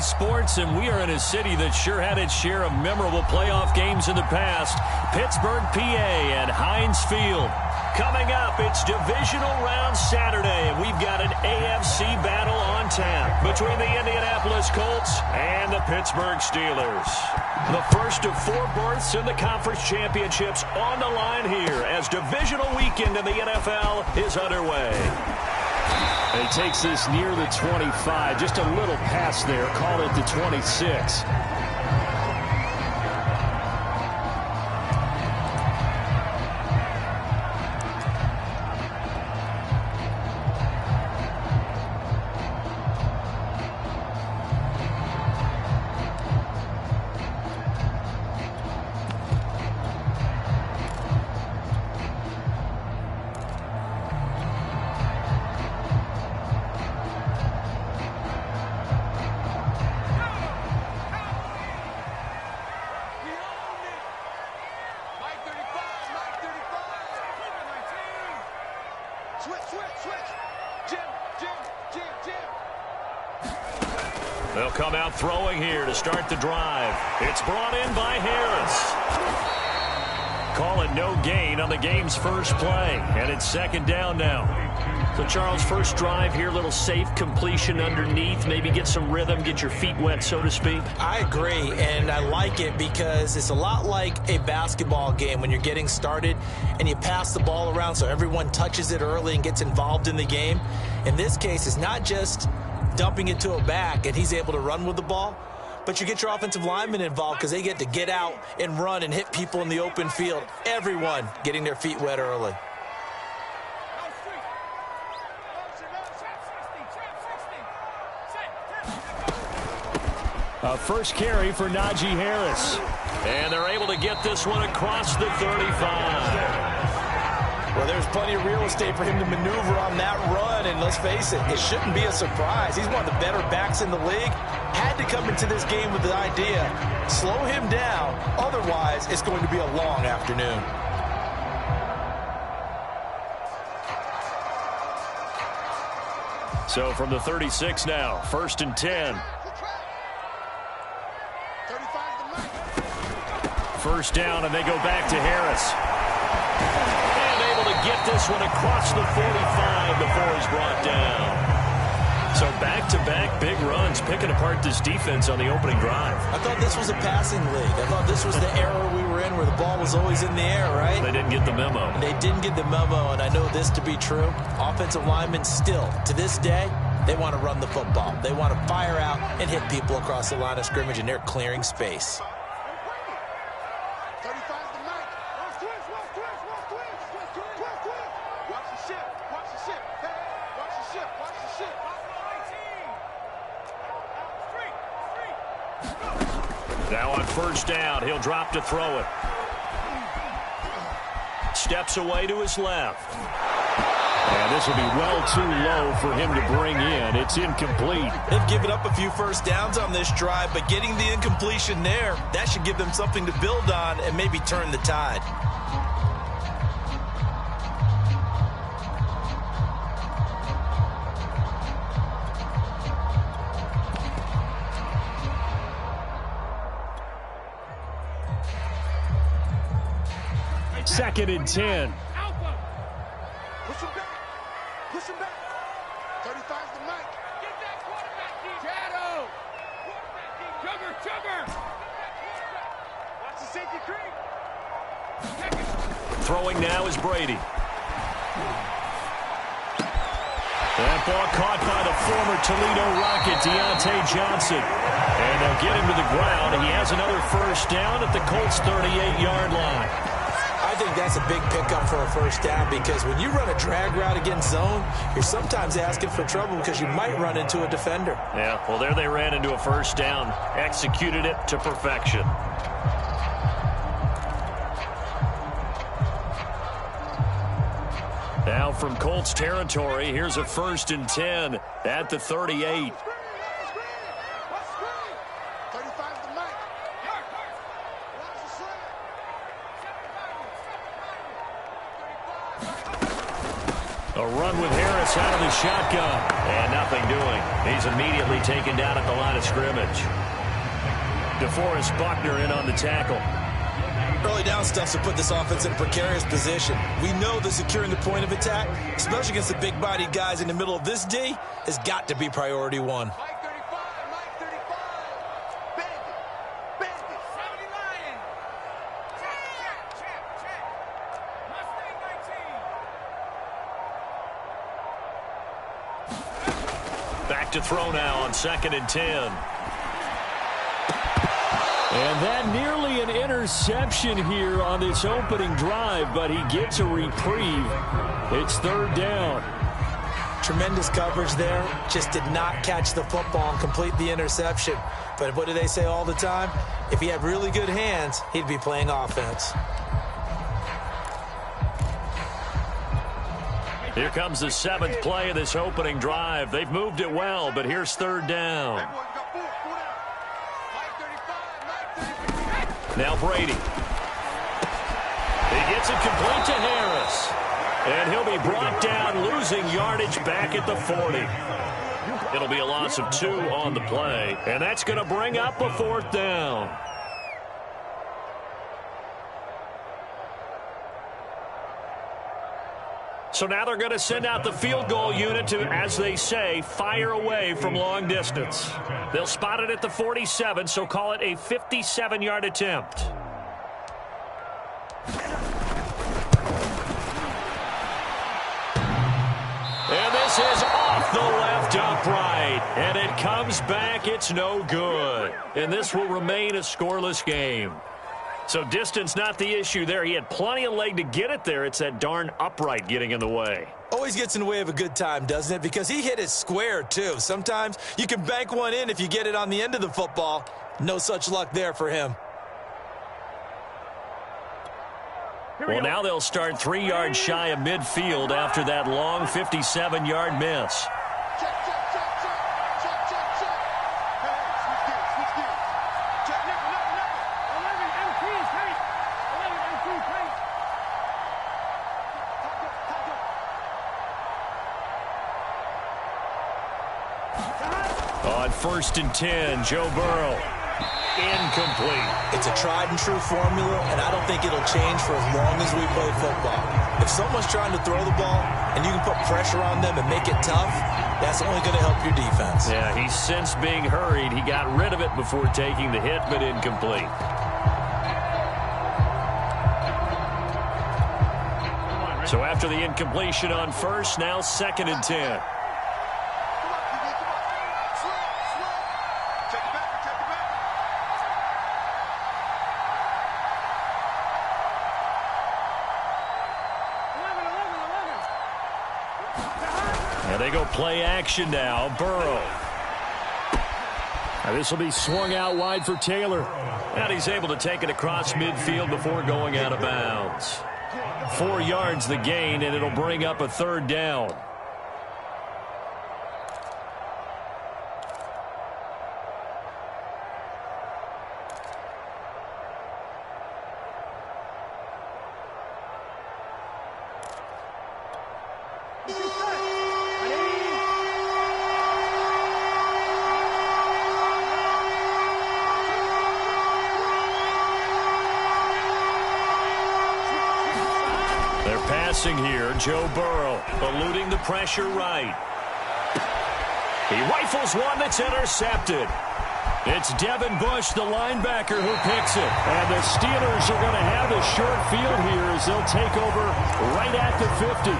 Sports, and we are in a city that sure had its share of memorable playoff games in the past. Pittsburgh, PA at Heinz Field. Coming up, it's divisional round Saturday, and we've got an AFC battle on tap between the Indianapolis Colts and the Pittsburgh Steelers. The first of 4 berths in the conference championships on the line here as divisional weekend in the NFL is underway. He takes this near the 25, just a little pass there, call it the 26. They'll come out throwing here to start the drive. It's brought in by Harris. Call it no gain on the game's first play, and it's second down now. So, Charles, first drive here, little safe completion underneath, maybe get some rhythm, get your feet wet, so to speak. I agree, and I like it because it's a lot like a basketball game when you're getting started and you pass the ball around so everyone touches it early and gets involved in the game. In this case, it's not just dumping it to a back and he's able to run with the ball, but you get your offensive linemen involved because they get to get out and run and hit people in the open field. Everyone getting their feet wet early. A first carry for Najee Harris. And they're able to get this one across the 35. Well, there's plenty of real estate for him to maneuver on that run, and let's face it, it shouldn't be a surprise. He's one of the better backs in the league. Had to come into this game with the idea, slow him down, otherwise it's going to be a long afternoon. So from the 36 now, 1st and 10. First down, and they go back to Harris. Get this one across the 45 before he's brought down. So back-to-back big runs, picking apart this defense on the opening drive. I thought this was a passing league. I thought this was the era we were in where the ball was always in the air, right? They didn't get the memo. They didn't get the memo, and I know this to be true. Offensive linemen still, to this day, they want to run the football. They want to fire out and hit people across the line of scrimmage, and they're clearing space. Now on first down, he'll drop to throw it. Steps away to his left. And this will be well too low for him to bring in. It's incomplete. They've given up a few first downs on this drive, but getting the incompletion there, that should give them something to build on and maybe turn the tide. Second and 10. Push him back. Push him back. 35's the Mike. Get that quarterback deep. Shadow. Quarterback deep. Chugger. Watch the safety creep. Throwing now is Brady. That ball caught by the former Toledo Rocket, Deontay Johnson. And they'll get him to the ground. He has another first down at the Colts' 38-yard line. I think that's a big pickup for a first down because when you run a drag route against zone, you're sometimes asking for trouble because you might run into a defender. Yeah, well, there they ran into a first down, executed it to perfection. Now from Colts territory, here's a 1st and 10 at the 38. A run with Harris out of the shotgun. And nothing doing. He's immediately taken down at the line of scrimmage. DeForest Buckner in on the tackle. Early down stuff to put this offense in a precarious position. We know that securing the point of attack, especially against the big-bodied guys in the middle of this D, has got to be priority one. Mike 35, Mike 35. Bandit. 70 Lion. Check. Mustang 19. Back to throw now on 2nd and 10. And that nearly an interception here on this opening drive, but he gets a reprieve. It's 3rd down. Tremendous coverage there. Just did not catch the football and complete the interception. But what do they say all the time? If he had really good hands, he'd be playing offense. Here comes the 7th play of this opening drive. They've moved it well, but here's 3rd down. Hey, boy, you got 4. Mike 35, Mike 35. Now Brady. He gets it complete to Harris. And he'll be brought down, losing yardage back at the 40. It'll be a loss of 2 on the play. And that's going to bring up a 4th down. So now they're going to send out the field goal unit to, as they say, fire away from long distance. They'll spot it at the 47, so call it a 57-yard attempt. And this is off the left upright. And it comes back. It's no good. And this will remain a scoreless game. So distance not the issue there. He had plenty of leg to get it there. It's that darn upright getting in the way. Always gets in the way of a good time, doesn't it? Because he hit it square, too. Sometimes you can bank one in if you get it on the end of the football. No such luck there for him. Well, now they'll start 3 yards shy of midfield after that long 57-yard miss. Check. Hey, switch gears. Check, nickel. 11 MT straight. 11 MT straight. On 1st and 10, Joe Burrow. Incomplete. It's a tried-and-true formula, and I don't think it'll change for as long as we play football. If someone's trying to throw the ball and you can put pressure on them and make it tough, that's only going to help your defense. Yeah, he's since being hurried. He got rid of it before taking the hit, but incomplete. So after the incompletion on 1st, now 2nd and 10. And they go play action now. Burrow. Now this will be swung out wide for Taylor. And he's able to take it across midfield before going out of bounds. 4 yards the gain, and it'll bring up a 3rd down. Here, Joe Burrow eluding the pressure right. He rifles one that's intercepted. It's Devin Bush, the linebacker, who picks it. And the Steelers are going to have a short field here as they'll take over right at the 50.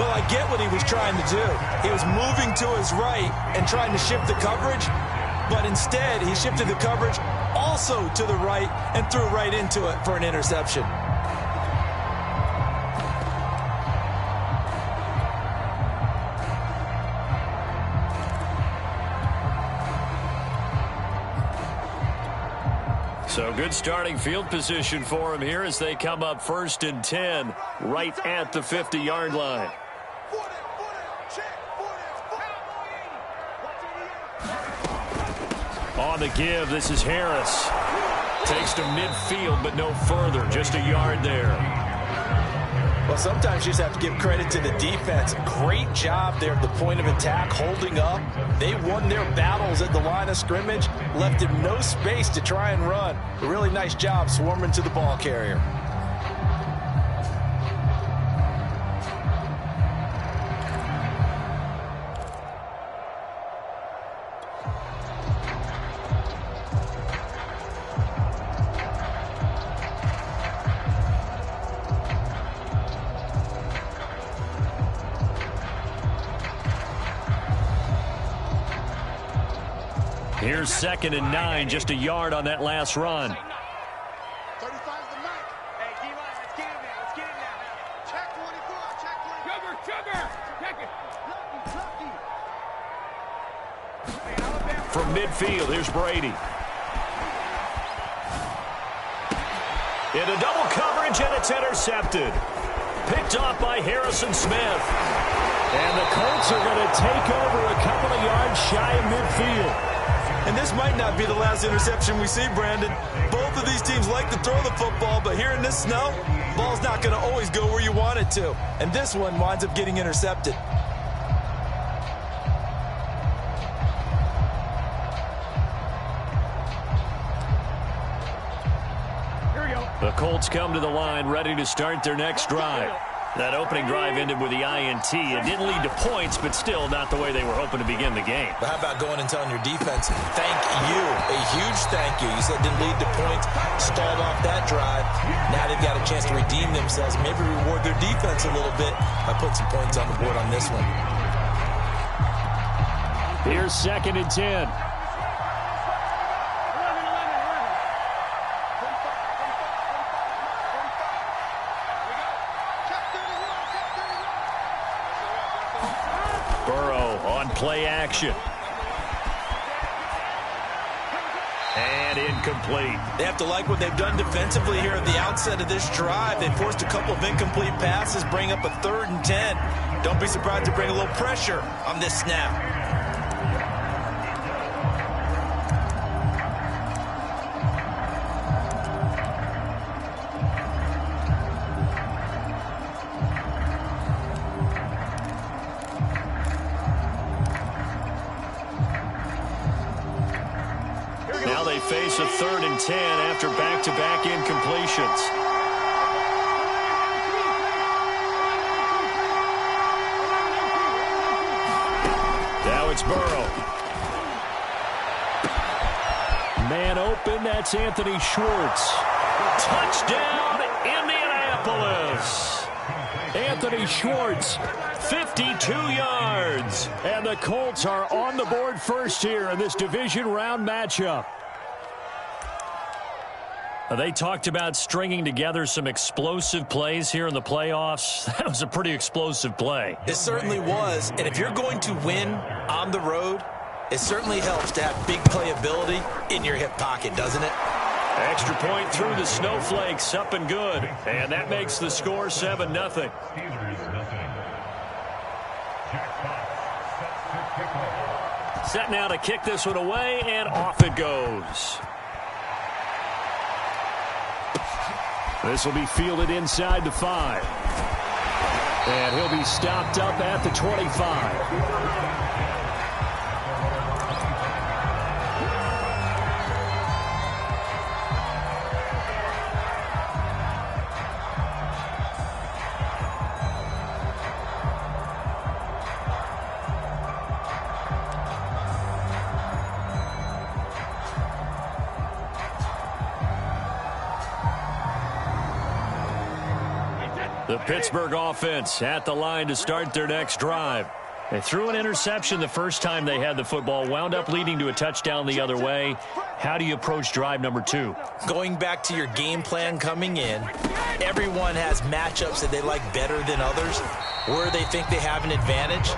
Well, I get what he was trying to do. He was moving to his right and trying to shift the coverage, but instead he shifted the coverage also to the right and threw right into it for an interception. So good starting field position for him here as they come up 1st and 10 right at the 50-yard line. On the give, this is Harris. Takes to midfield, but no further. Just a yard there. Well, sometimes you just have to give credit to the defense. Great job there at the point of attack, holding up. They won their battles at the line of scrimmage, left him no space to try and run. A really nice job swarming to the ball carrier. Here's 2nd and 9, just a yard on that last run. 35's the mic. Hey, D-line, let's get in there. Let's get in there. Check 24. Check 24. Sugar. Check it. Lucky. From midfield, here's Brady. Into double coverage, and it's intercepted. Picked off by Harrison Smith. And the Colts are going to take over a couple of yards shy of midfield. And this might not be the last interception we see, Brandon. Both of these teams like to throw the football, but here in this snow, ball's not going to always go where you want it to. And this one winds up getting intercepted. The Colts come to the line, ready to start their next drive. That opening drive ended with the INT. It didn't lead to points, but still not the way they were hoping to begin the game. But how about going and telling your defense, thank you, a huge thank you. You said it didn't lead to points, stalled off that drive. Now they've got a chance to redeem themselves, maybe reward their defense a little bit by putting some points on the board on this one. Here's 2nd and 10. Play action. And incomplete. They have to like what they've done defensively here at the outset of this drive. They forced a couple of incomplete passes, bring up a 3rd and 10. Don't be surprised to bring a little pressure on this snap. Face a 3rd and 10 after back-to-back incompletions. Now it's Burrow. Man open, that's Anthony Schwartz. Touchdown, Indianapolis. Anthony Schwartz, 52 yards. And the Colts are on the board first here in this division round matchup. They talked about stringing together some explosive plays here in the playoffs. That was a pretty explosive play. It certainly was. And if you're going to win on the road, it certainly helps to have big playability in your hip pocket, doesn't it? Extra point through the snowflakes, up and good. And that makes the score 7-0. Set now to kick this one away, and off it goes. This will be fielded inside the 5. And he'll be stopped up at the 25. The Pittsburgh offense at the line to start their next drive. They threw an interception the first time they had the football, wound up leading to a touchdown the other way. How do you approach drive number 2? Going back to your game plan coming in, everyone has matchups that they like better than others, where they think they have an advantage.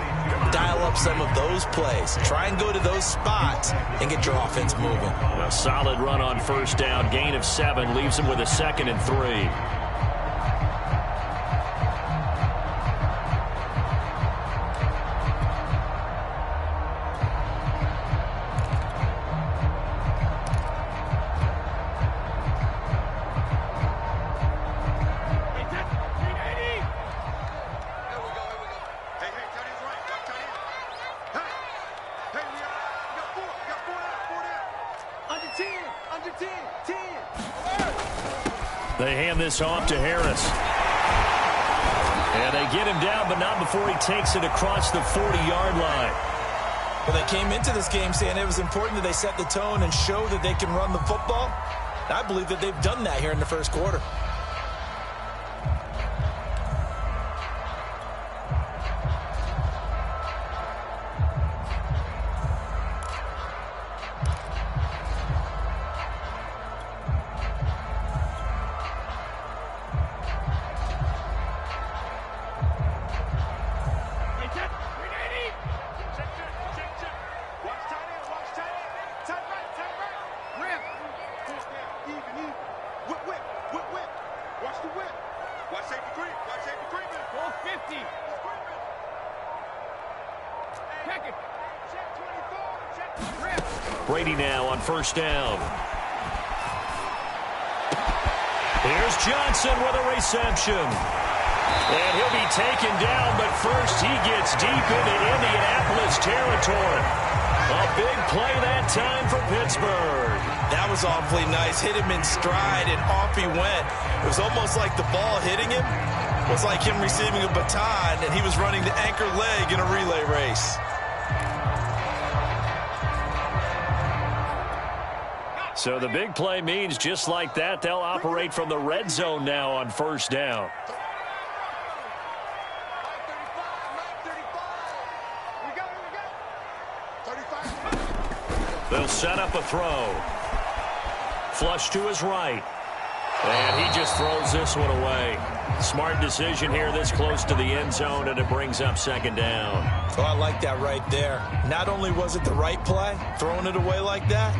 Dial up some of those plays. Try and go to those spots and get your offense moving. A solid run on first down. Gain of 7 leaves them with a 2nd and 3. Under 10. They hand this off to Harris. And they get him down, but not before he takes it across the 40-yard line. Well, they came into this game saying it was important that they set the tone and show that they can run the football. I believe that they've done that here in the first quarter. Brady now on first down. Here's Johnson with a reception. And he'll be taken down, but first he gets deep into Indianapolis territory. A big play that time for Pittsburgh. That was awfully nice. Hit him in stride, and off he went. It was almost like the ball hitting him was like him receiving a baton, and he was running the anchor leg in a relay race. So the big play means just like that, they'll operate from the red zone now on first down. They'll set up a throw. Flush to his right. And he just throws this one away. Smart decision here this close to the end zone, and it brings up second down. Oh, I like that right there. Not only was it the right play, throwing it away like that,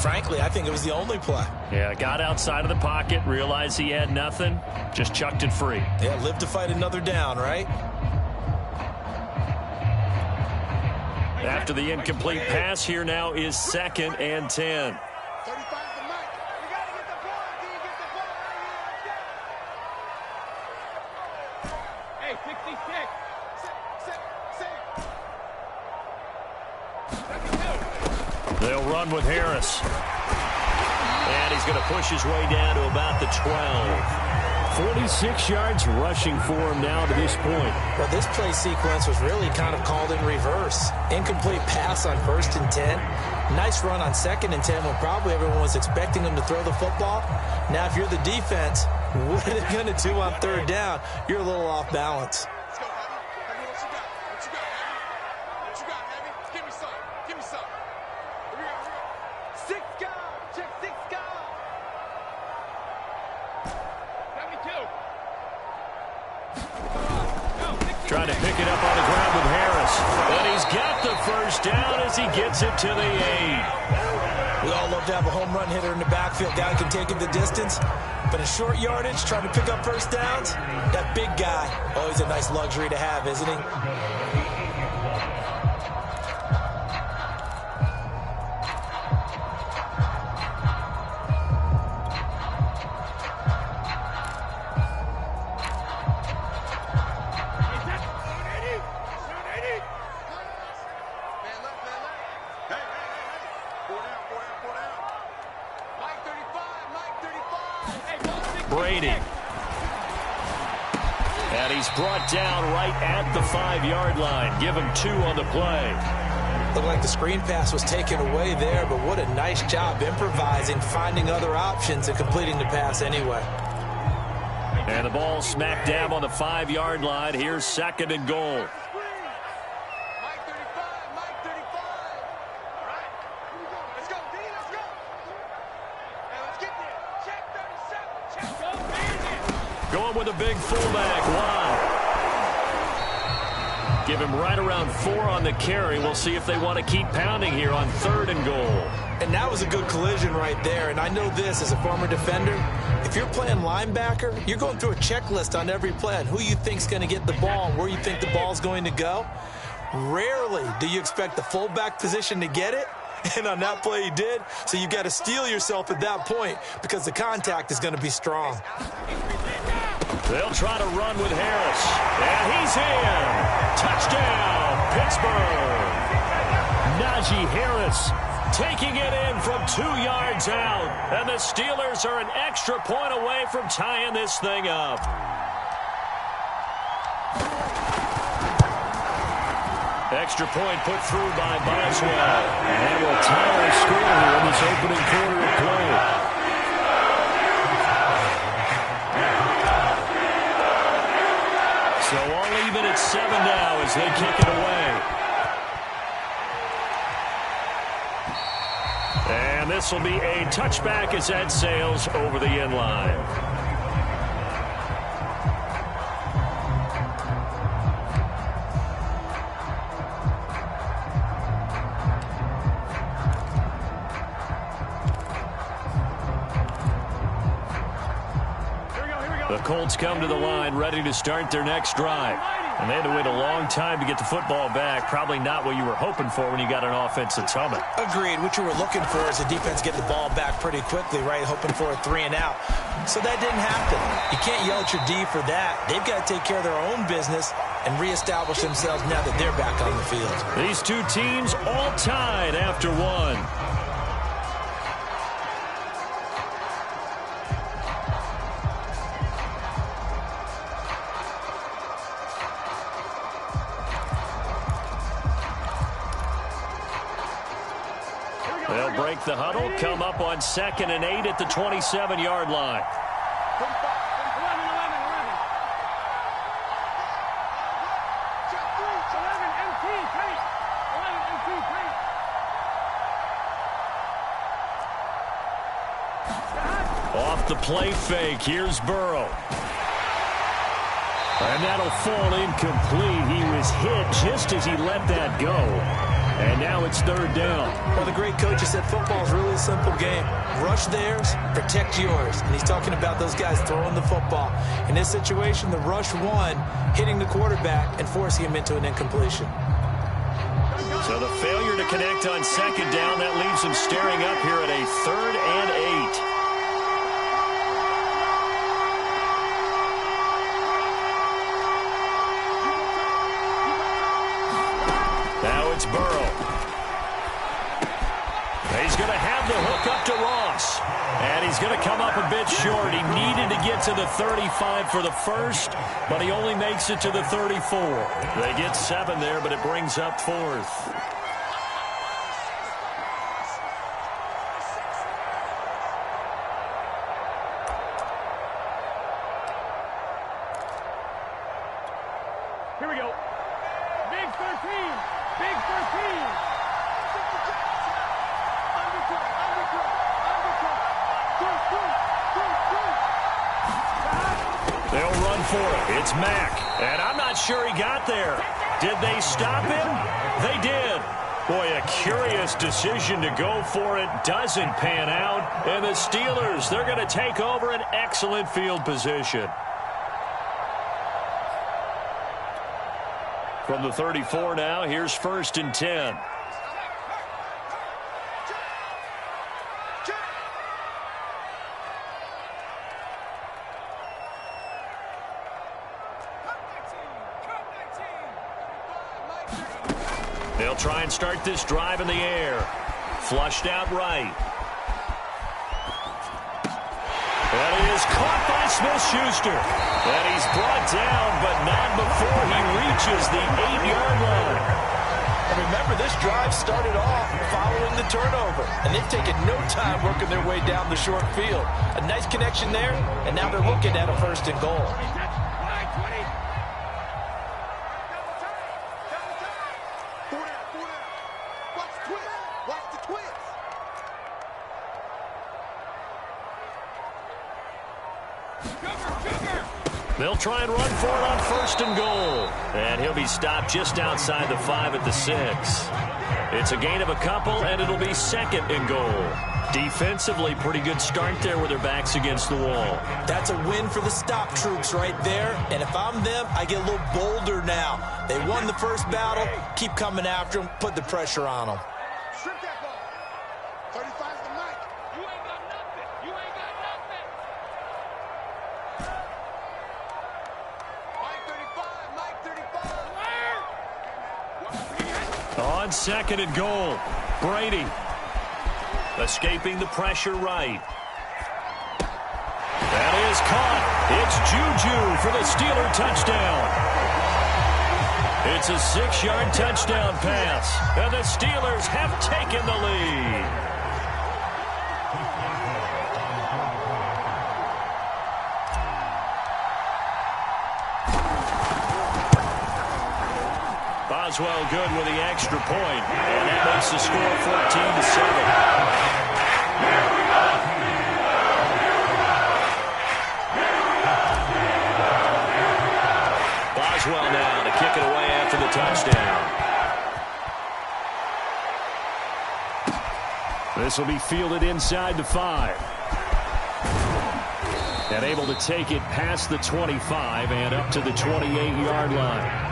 frankly, I think it was the only play. Yeah, got outside of the pocket, realized he had nothing, just chucked it free. Yeah, live to fight another down, right? After the incomplete pass, here now is 2nd and 10. 35 to Mike. We got to get the ball. Do you get the ball right here? Hey, 66. They'll run with Harris. And he's going to push his way down to about the 12. 46 yards rushing for him now to this point. Well, this play sequence was really kind of called in reverse. Incomplete pass on 1st and 10. Nice run on 2nd and 10 when probably everyone was expecting him to throw the football. Now, if you're the defense, what are they going to do on 3rd down? You're a little off balance. Let's go, Heavy. What you got? What you got, Heavy? What you got, Heavy? Give me some. Give me some. Here we go. 6 guard. Check 6 guard. 72. Trying to pick it up on the ground with Harris. And he's got the first down as he gets it to the 8. We all love to have a home run hitter in the backfield. Guy can take it the distance. But in short yardage, trying to pick up first downs, that big guy, always a nice luxury to have, isn't he? Brady. And he's brought down right at the 5-yard line. Give him 2 on the play. Looked like the screen pass was taken away there, but what a nice job improvising, finding other options, and completing the pass anyway. And the ball smack dab on the 5-yard line. Here's 2nd and goal. Going with a big fullback. Wow. Give him right around 4 on the carry. We'll see if they want to keep pounding here on 3rd and goal. And that was a good collision right there. And I know this as a former defender. If you're playing linebacker, you're going through a checklist on every play on who you think's going to get the ball and where you think the ball's going to go. Rarely do you expect the fullback position to get it. And on that play he did. So you got to steel yourself at that point because the contact is going to be strong. They'll try to run with Harris. And he's in. Touchdown, Pittsburgh. Najee Harris taking it in from 2 yards out. And the Steelers are an extra point away from tying this thing up. Extra point put through by Boswell. And will tie our score here in this opening quarter of play. So all even at 7 now as they kick it away. And this will be a touchback as that sails over the end line. The Colts come to the line ready to start their next drive. And they had to wait a long time to get the football back. Probably not what you were hoping for when you got an offense that's humming. Agreed. What you were looking for is the defense get the ball back pretty quickly, right? Hoping for a 3 and out. So that didn't happen. You can't yell at your D for that. They've got to take care of their own business and reestablish themselves now that they're back on the field. These two teams all tied after one. They'll break the huddle, come up on 2nd and 8 at the 27-yard line. Off the play fake, here's Burrow. And that'll fall incomplete. He was hit just as he let that go. And now it's 3rd down. Well, the great coach has said football is really a simple game. Rush theirs, protect yours. And he's talking about those guys throwing the football. In this situation, the rush won, hitting the quarterback and forcing him into an incompletion. So the failure to connect on 2nd down, that leaves him staring up here at a 3rd and 8. Now it's Burrow. He's going to have the hook up to Ross. And he's going to come up a bit short. He needed to get to the 35 for the first, but he only makes it to the 34. They get 7 there, but it brings up 4th. Here we go. Big 13. Big 13. They'll run for it. It's Mack. And I'm not sure he got there. Did they stop him? They did. Boy, a curious decision to go for it. Doesn't pan out. And the Steelers, they're going to take over an excellent field position. From the 34 now, here's 1st and 10. They'll try and start this drive in the air. Flushed out right. That is caught by Smith-Schuster. And he's brought down, but not before he reaches the 8-yard line. And remember, this drive started off following the turnover. And they've taken no time working their way down the short field. A nice connection there, and now they're looking at a 1st and goal. They'll try and run for it on 1st and goal. And he'll be stopped just outside the 5 at the 6. It's a gain of a couple, and it'll be 2nd and goal. Defensively, pretty good start there with their backs against the wall. That's a win for the stop troops right there. And if I'm them, I get a little bolder now. They won the first battle. Keep coming after them. Put the pressure on them. Strip that ball. 35's the mic. You ain't got nothing. You ain't got nothing. Mike 35. On 2nd and goal, Brady. Escaping the pressure right. That is caught. It's Juju for the Steeler touchdown. It's a 6-yard touchdown pass, and the Steelers have taken the lead. Boswell good with the extra point, and that makes the score 14-7. Boswell now to kick it away after the touchdown. This will be fielded inside the 5. And able to take it past the 25 and up to the 28-yard line.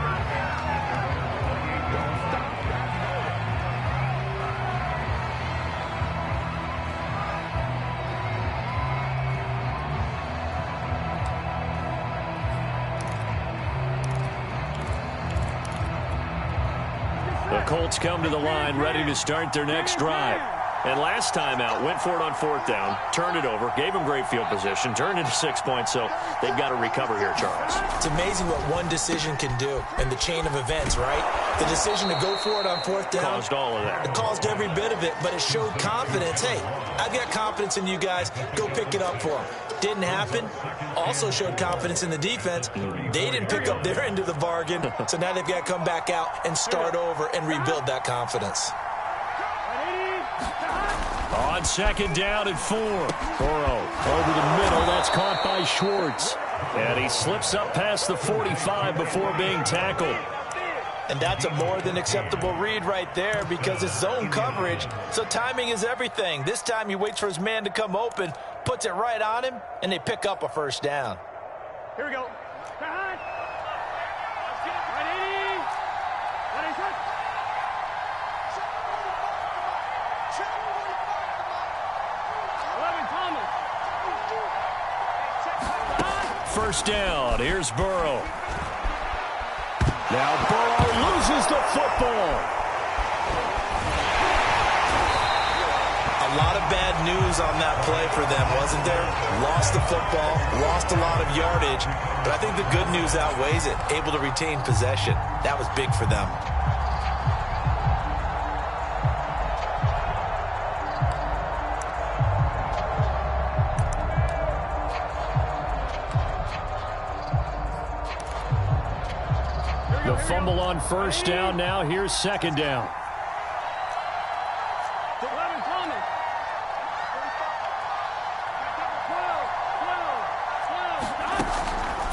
The Colts come to the line ready to start their next drive. And last time out, went for it on 4th down, turned it over, gave them great field position, turned into 6 points, so they've got to recover here, Charles. It's amazing what one decision can do in the chain of events, right? The decision to go for it on 4th down. Caused all of that. It caused every bit of it, but it showed confidence. Hey, I've got confidence in you guys. Go pick it up for them. Didn't happen. Also showed confidence in the defense. They didn't pick up their end of the bargain, so now they've got to come back out and start over and rebuild that confidence. On 2nd down and 4. Burrow over the middle. That's caught by Schwartz. And he slips up past the 45 before being tackled. And that's a more than acceptable read right there because it's zone coverage, so timing is everything. This time he waits for his man to come open, puts it right on him, and they pick up a 1st down. Here we go. Right 1st down. Here's Burrow. Now Burrow loses the football. A lot of bad news on that play for them, wasn't there? Lost the football, lost a lot of yardage, but I think the good news outweighs it. Able to retain possession. That was big for them. The fumble on 1st down. Now here's 2nd down.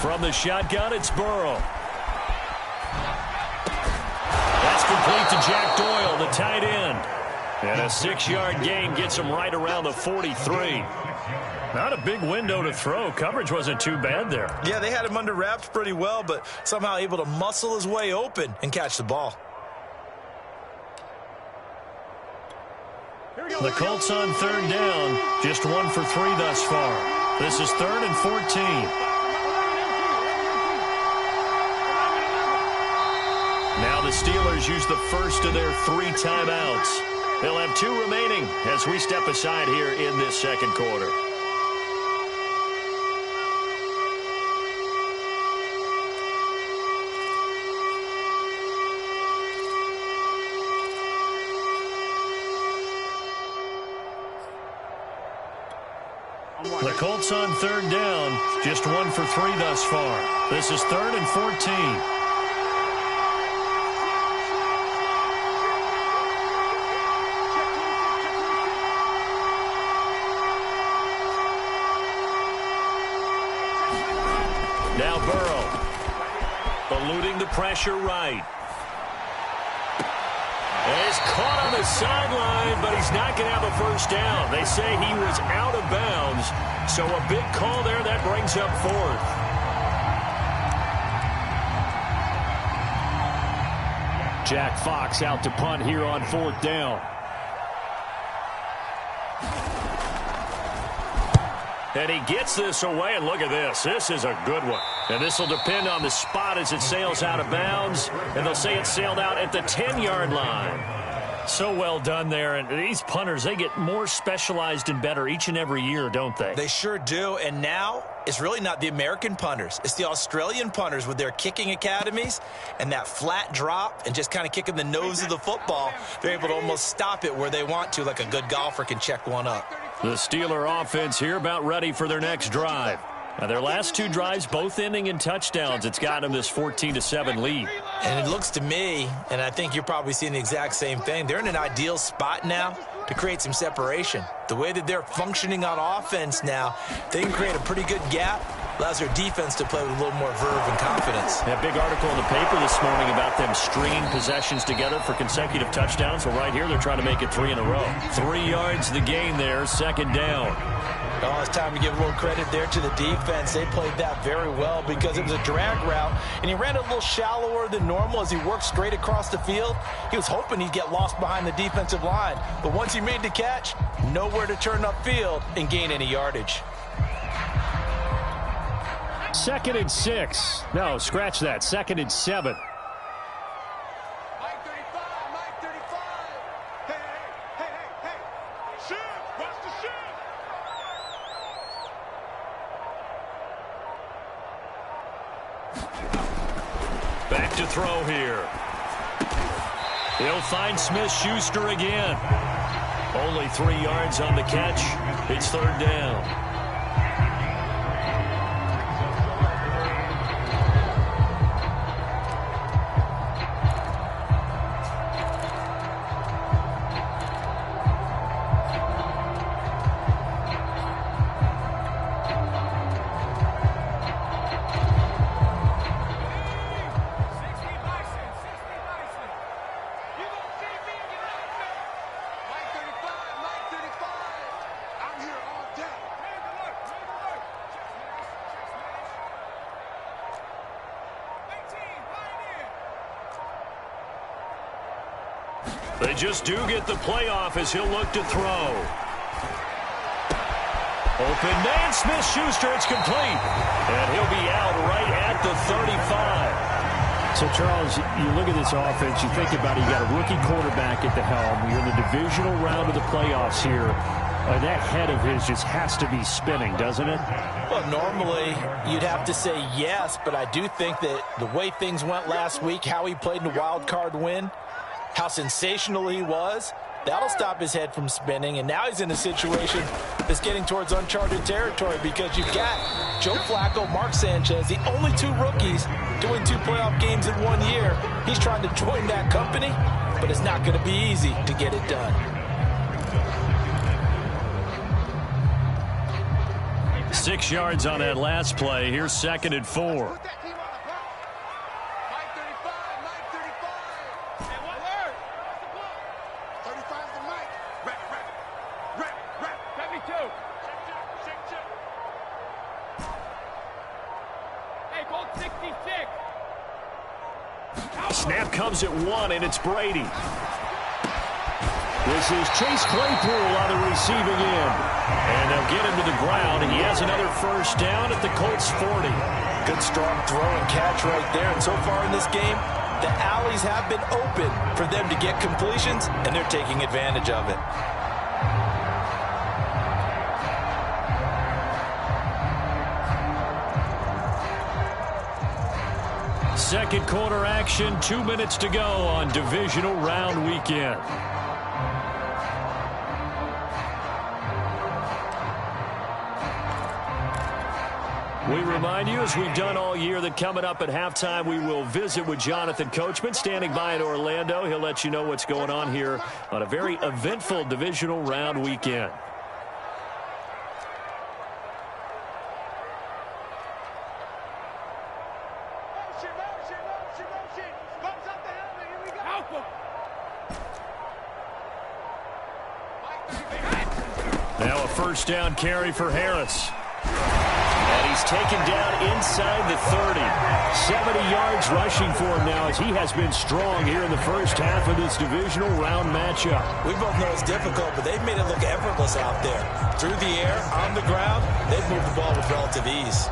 From the shotgun, it's Burrow. That's complete to Jack Doyle, the tight end. And a 6-yard gain gets him right around the 43. Not a big window to throw. Coverage wasn't too bad there. Yeah, they had him under wraps pretty well, but somehow able to muscle his way open and catch the ball. The Colts on 3rd down. Just 1 for 3 thus far. This is 3rd and 14. Now the Steelers use the first of their 3 timeouts. They'll have 2 remaining as we step aside here in this 2nd quarter. The Colts on 3rd down. Just 1 for 3 thus far. This is 3rd and 14. Now Burrow, eluding the pressure right. Is caught on the sideline, but he's not going to have a 1st down. They say he was out of bounds, so a big call there that brings up 4th. Jack Fox out to punt here on 4th down. And he gets this away, and look at this. This is a good one. And this will depend on the spot as it sails out of bounds. And they'll say it sailed out at the 10-yard line. So well done there. And these punters, they get more specialized and better each and every year, don't they? They sure do. And now it's really not the American punters. It's the Australian punters with their kicking academies and that flat drop and just kind of kicking the nose of the football. They're able to almost stop it where they want to, like a good golfer can check one up. The Steeler offense here about ready for their next drive. Now, their last two drives, both ending in touchdowns. It's got them this 14-7 lead. And it looks to me, and I think you're probably seeing the exact same thing, they're in an ideal spot now to create some separation. The way that they're functioning on offense now, they can create a pretty good gap. Allows their defense to play with a little more verve and confidence. A big article in the paper this morning about them stringing possessions together for consecutive touchdowns. Well, right here, they're trying to make it 3 in a row. 3 yards the gain there, second down. Oh, it's time to give a little credit there to the defense. They played that very well because it was a drag route, and he ran a little shallower than normal as he worked straight across the field. He was hoping he'd get lost behind the defensive line, but once he made the catch, nowhere to turn upfield and gain any yardage. 2nd and 6. No, scratch that. 2nd and 7. Mike 35, Mike 35. Hey. Shift, watch the shift. Back to throw here. He'll find Smith-Schuster again. Only 3 yards on the catch. It's 3rd down. They just do get the playoff as he'll look to throw. Open man, Smith-Schuster, it's complete. And he'll be out right at the 35. So, Charles, you look at this offense, you think about it, you got a rookie quarterback at the helm. You're in the divisional round of the playoffs here. That head of his just has to be spinning, doesn't it? Well, normally you'd have to say yes, but I do think that the way things went last week, how he played in the wild card win, how sensational he was, that'll stop his head from spinning. And now he's in a situation that's getting towards uncharted territory because you've got Joe Flacco, Mark Sanchez, the only 2 rookies doing 2 playoff games in 1 year. He's trying to join that company, but it's not going to be easy to get it done. 6 yards on that last play. Here's 2nd and 4. Snap comes at 1, and it's Brady. This is Chase Claypool on the receiving end. And they'll get him to the ground. He has another first down at the Colts 40. Good strong throw and catch right there. And so far in this game, the alleys have been open for them to get completions, and they're taking advantage of it. Second quarter action, 2 minutes to go on divisional round weekend. We remind you, as we've done all year, that coming up at halftime, we will visit with Jonathan Coachman, standing by in Orlando. He'll let you know what's going on here on a very eventful divisional round weekend. Now a first down carry for Harris. And he's taken down inside the 30. 70 yards rushing for him now as he has been strong here in the first half of this divisional round matchup. We both know it's difficult, but they've made it look effortless out there. Through the air, on the ground, they've moved the ball with relative ease.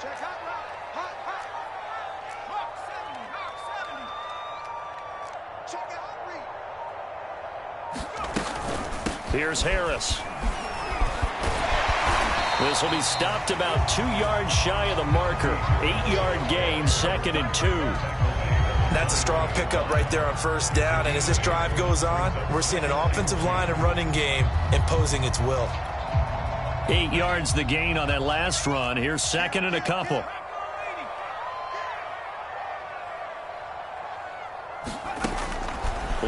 Check hot route. Hot, hot. Hawk 70, Hawk 70. Check it, hot read. Here's Harris. This will be stopped about 2 yards shy of the marker. 8-yard gain, 2nd and 2. That's a strong pickup right there on first down. And as this drive goes on, we're seeing an offensive line and running game imposing its will. 8 yards the gain on that last run. Here's 2nd and a couple.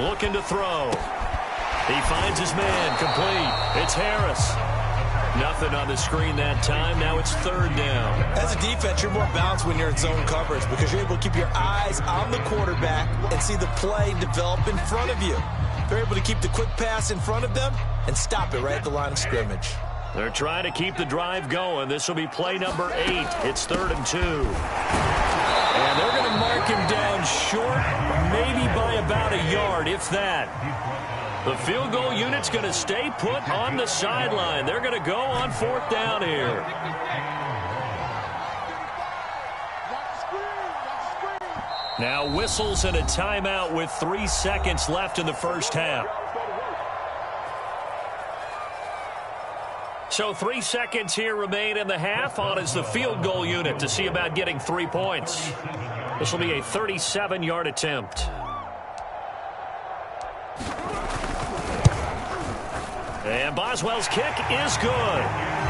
Looking to throw. He finds his man. Complete. It's Harris. Nothing on the screen that time. Now it's 3rd down. As a defense, you're more balanced when you're in zone coverage because you're able to keep your eyes on the quarterback and see the play develop in front of you. They're able to keep the quick pass in front of them and stop it right at the line of scrimmage. They're trying to keep the drive going. This will be play number 8. It's 3rd and 2. And they're going to mark him down short, maybe by about a yard, if that. The field goal unit's going to stay put on the sideline. They're going to go on 4th down here. Now whistles and a timeout with 3 seconds left in the first half. So 3 seconds here remain in the half. On is the field goal unit to see about getting 3 points. This will be a 37-yard attempt. And Boswell's kick is good.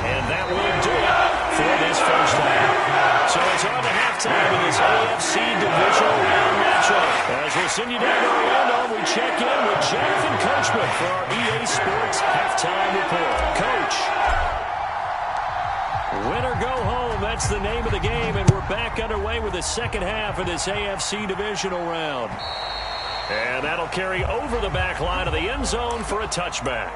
And that will do it for this first half. So it's on to halftime in this AFC divisional round matchup. As we'll send you down to Orlando, we check in with Jonathan Coachman for our EA Sports halftime report. Coach. Win or go home, that's the name of the game, and we're back underway with the second half of this AFC divisional round. And that'll carry over the back line of the end zone for a touchback.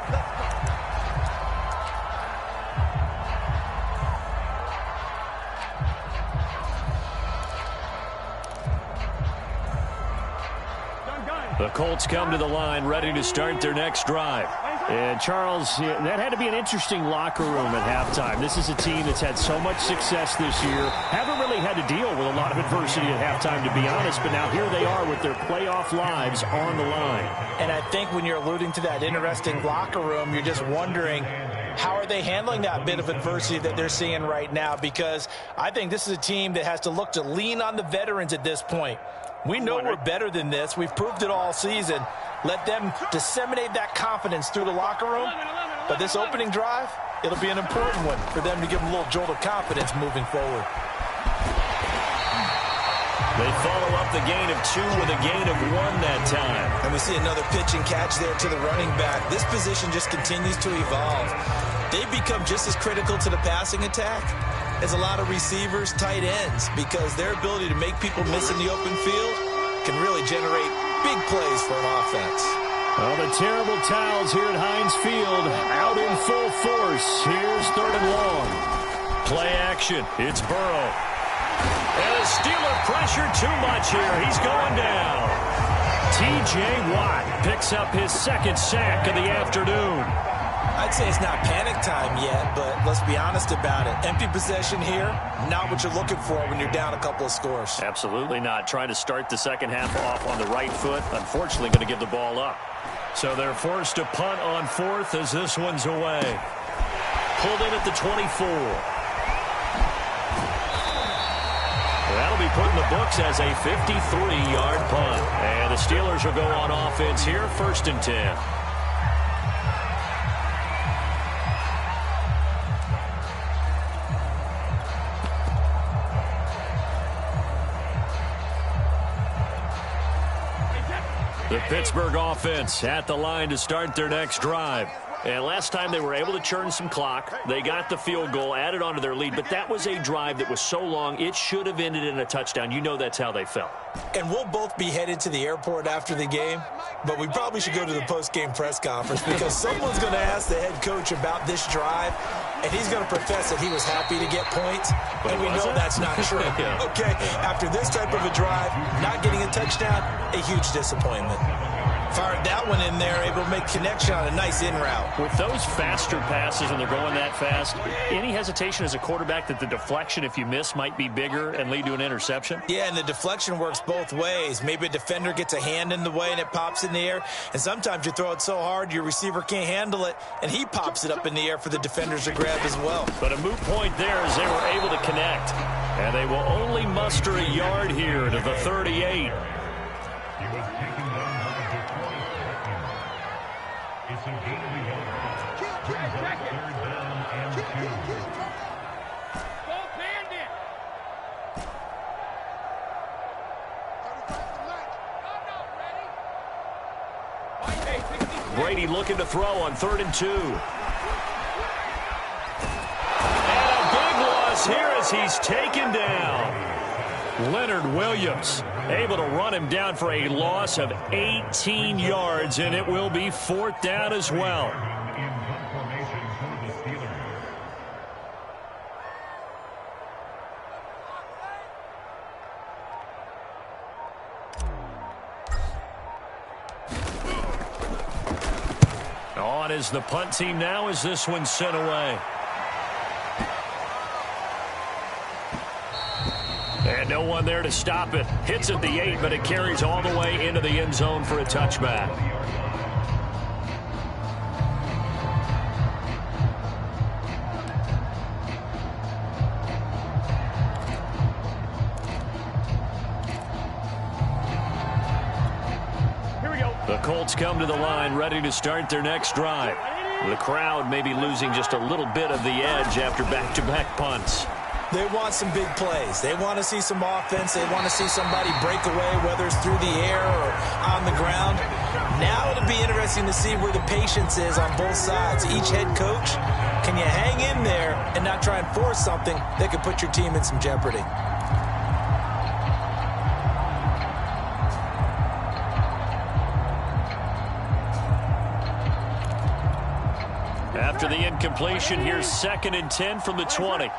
The Colts come to the line ready to start their next drive. And Charles, that had to be an interesting locker room at halftime. This is a team that's had so much success this year. Haven't really had to deal with a lot of adversity at halftime, to be honest. But now here they are with their playoff lives on the line. And I think when you're alluding to that interesting locker room, you're just wondering, how are they handling that bit of adversity that they're seeing right now? Because I think this is a team that has to look to lean on the veterans at this point. We know we're better than this. We've proved it all season. Let them disseminate that confidence through the locker room. But this opening drive, it'll be an important one for them to give them a little jolt of confidence moving forward. They follow up the gain of 2 with a gain of 1 that time. And we see another pitch and catch there to the running back. This position just continues to evolve. They've become just as critical to the passing attack as a lot of receivers, tight ends, because their ability to make people miss in the open field can really generate big plays for an offense. Well, the terrible towels here at Heinz Field out in full force. Here's 3rd and long. Play action. It's Burrow. And the Steeler pressure too much here. He's going down. T.J. Watt picks up his 2nd sack of the afternoon. I'd say it's not panic time yet, but let's be honest about it. Empty possession here, not what you're looking for when you're down a couple of scores. Absolutely not. Trying to start the second half off on the right foot. Unfortunately, going to give the ball up. So they're forced to punt on 4th as this one's away. Pulled in at the 24. That'll be put in the books as a 53-yard punt. And the Steelers will go on offense here, 1st and 10. The Pittsburgh offense at the line to start their next drive. And last time they were able to churn some clock. They got the field goal, added on to their lead. But that was a drive that was so long, it should have ended in a touchdown. You know that's how they felt. And we'll both be headed to the airport after the game. But we probably should go to the post-game press conference because someone's going to ask the head coach about this drive. And he's going to profess that he was happy to get points. But and we know that's not true. Yeah. Okay, after this type of a drive, not getting a touchdown, a huge disappointment. Fired that one in there, able to make connection on a nice in route. With those faster passes and they're going that fast, any hesitation as a quarterback that the deflection, if you miss, might be bigger and lead to an interception? Yeah, and the deflection works both ways. Maybe a defender gets a hand in the way and it pops in the air, and sometimes you throw it so hard your receiver can't handle it, and he pops it up in the air for the defenders to grab as well. But a moot point there as they were able to connect. And they will only muster a yard here to the 38. Brady looking to throw on 3rd and 2. And a big loss here as he's taken down. Leonard Williams able to run him down for a loss of 18 yards, and it will be 4th down as well. On is the punt team now as this one's sent away. And no one there to stop it. Hits at the 8, but it carries all the way into the end zone for a touchback. The Colts come to the line ready to start their next drive. The crowd may be losing just a little bit of the edge after back-to-back punts. They want some big plays. They want to see some offense. They want to see somebody break away, whether it's through the air or on the ground. Now it'll be interesting to see where the patience is on both sides. Each head coach, can you hang in there and not try and force something that could put your team in some jeopardy? After the incompletion, here's 2nd and 10 from the 20.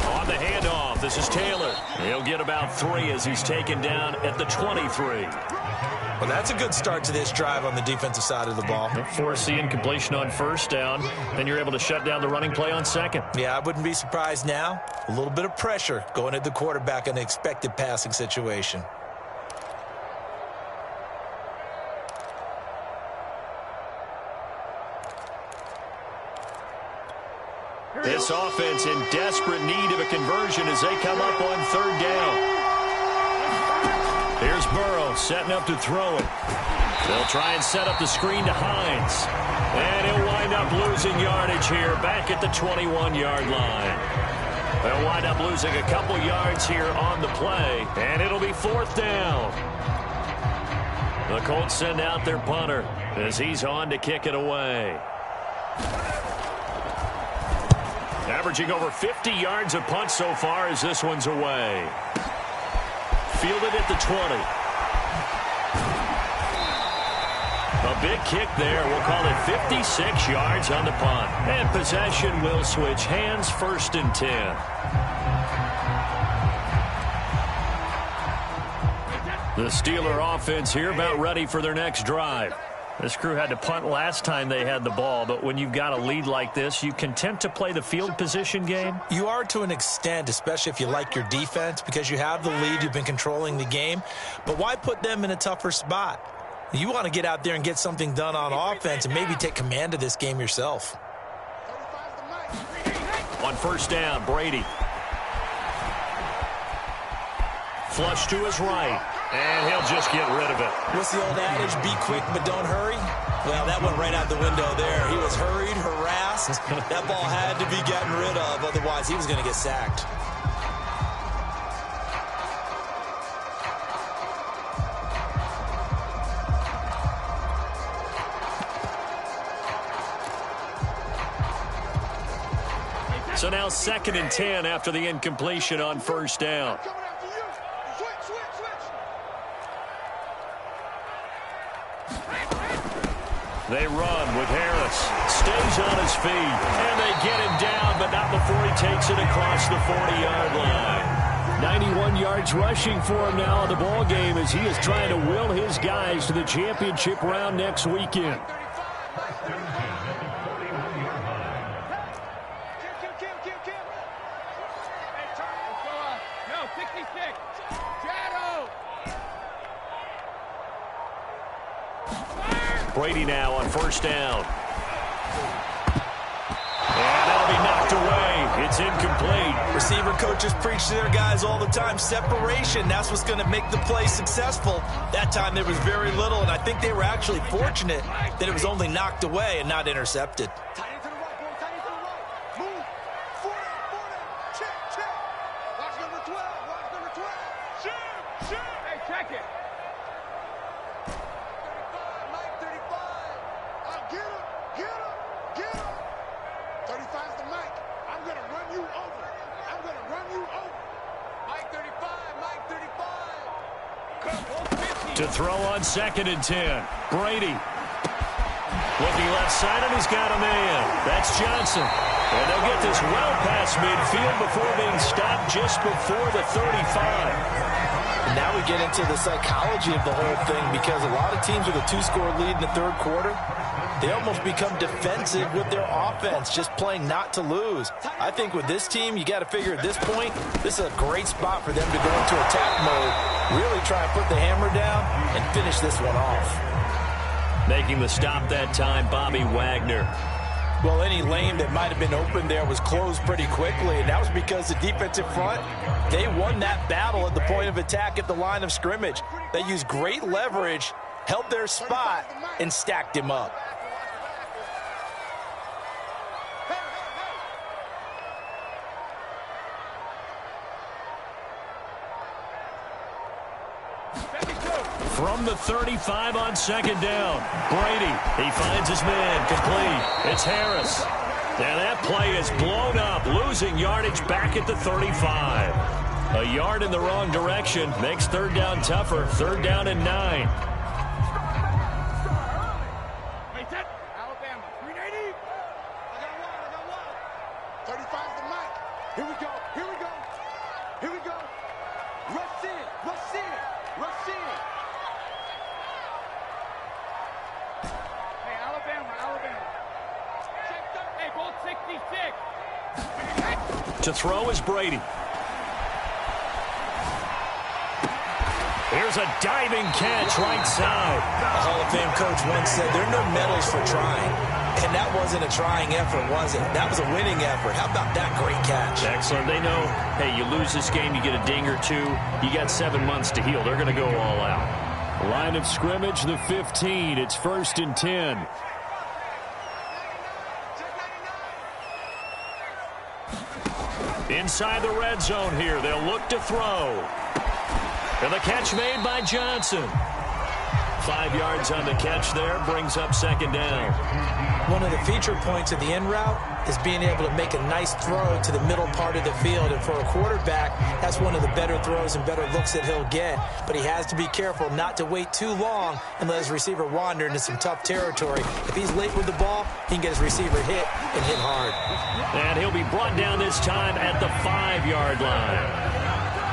On the handoff, this is Taylor. He'll get about 3 as he's taken down at the 23. Well, that's a good start to this drive on the defensive side of the ball. Force the incompletion on 1st down, then you're able to shut down the running play on 2nd. Yeah, I wouldn't be surprised now. A little bit of pressure going at the quarterback in an expected passing situation. This offense in desperate need of a conversion as they come up on 3rd down. Here's Burrow setting up to throw it. They'll try and set up the screen to Hines. And he'll wind up losing yardage here back at the 21-yard line. They'll wind up losing a couple yards here on the play, and it'll be 4th down. The Colts send out their punter as he's on to kick it away. Averaging over 50 yards a punt so far as this one's away. Fielded at the 20. A big kick there. We'll call it 56 yards on the punt. And possession will switch hands, 1st and 10. The Steeler offense here about ready for their next drive. This crew had to punt last time they had the ball, but when you've got a lead like this, you content to play the field position game? You are to an extent, especially if you like your defense, because you have the lead, you've been controlling the game. But why put them in a tougher spot? You want to get out there and get something done on offense and maybe take command of this game yourself. On 1st down, Brady. Flush to his right. And he'll just get rid of it. What's the old adage? Be quick, but don't hurry. Well, that went right out the window there. He was hurried, harassed. That ball had to be gotten rid of. Otherwise, he was going to get sacked. So now 2nd and 10 after the incompletion on 1st down. They run with Harris. Stays on his feet. And they get him down, but not before he takes it across the 40-yard line. 91 yards rushing for him now in the ball game as he is trying to will his guys to the championship round next weekend. Brady now on first down. And that'll be knocked away. It's incomplete. Receiver coaches preach to their guys all the time. Separation, that's what's going to make the play successful. That time there was very little, and I think they were actually fortunate that it was only knocked away and not intercepted. To throw on 2nd and 10. Brady. Looking left side, and he's got a man. That's Johnson. And they'll get this well past midfield before being stopped just before the 35. And now we get into the psychology of the whole thing, because a lot of teams with a 2-score lead in the third quarter, they almost become defensive with their offense, just playing not to lose. I think with this team, you got to figure at this point, this is a great spot for them to go into attack mode, really try and put the hammer down and finish this one off. Making the stop that time, Bobby Wagner. Well, any lane that might have been open there was closed pretty quickly, and that was because the defensive front, they won that battle at the point of attack at the line of scrimmage. They used great leverage, held their spot, and stacked him up. From the 35 on 2nd down. Brady, he finds his man, complete. It's Harris. And that play is blown up, losing yardage back at the 35. A yard in the wrong direction makes 3rd down tougher. 3rd down and 9. Alabama, 380. I got one. 35's the mic. Here we go. Here we go. Here we go. Rush in. Rush in. Rush in. Hey, Alabama. Hey, Bolt 66. To throw is Brady. Here's a diving catch right side. A Hall of Fame coach once said, there are no medals for trying. And that wasn't a trying effort, was it? That was a winning effort. How about that great catch? Excellent. They know, hey, you lose this game, you get a ding or two. You got 7 months to heal. They're going to go all out. Line of scrimmage, the 15. It's 1st and 10. Inside the red zone here. They'll look to throw. And the catch made by Johnson. 5 yards on the catch there, brings up 2nd down. One of the feature points of the in route is being able to make a nice throw to the middle part of the field. And for a quarterback, that's one of the better throws and better looks that he'll get. But he has to be careful not to wait too long and let his receiver wander into some tough territory. If he's late with the ball, he can get his receiver hit and hit hard. And he'll be brought down this time at the 5-yard line.